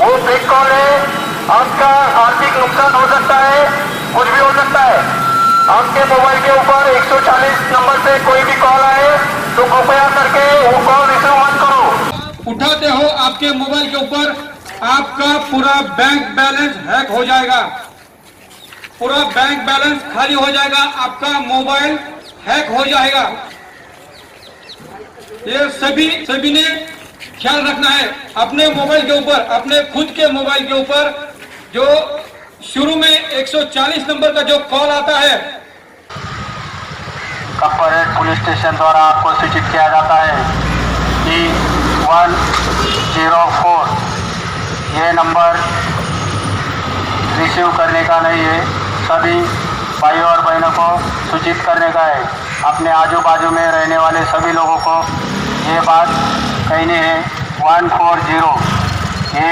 वो fake call है, आपका आर्थिक नुकसान हो सकता है, कुछ भी हो सकता है। आपके मोबाइल के ऊपर 140 नंबर से कोई भी कॉल आए तो कृपया करके वो कॉल रिसीव मत करो। उठाते हो आपके मोबाइल के ऊपर आपका पूरा बैंक बैलेंस हैक हो जाएगा, पूरा बैंक बैलेंस खाली हो जाएगा, आपका मोबाइल हैक हो जाएगा। ये सभी ने ख्याल रखना है अपने मोबाइल के ऊपर, अपने खुद के मोबाइल के ऊपर। जो शुरू में 140 नंबर का जो कॉल आता है, कॉर्पोरेट पुलिस स्टेशन द्वारा आपको सूचित किया जाता है कि 104 ये नंबर रिसीव करने का नहीं है, सभी भाइयों और बहनों को सूचित करने का है। अपने आजू बाजू में रहने वाले सभी लोगों को ये बात कहनी है 140 ये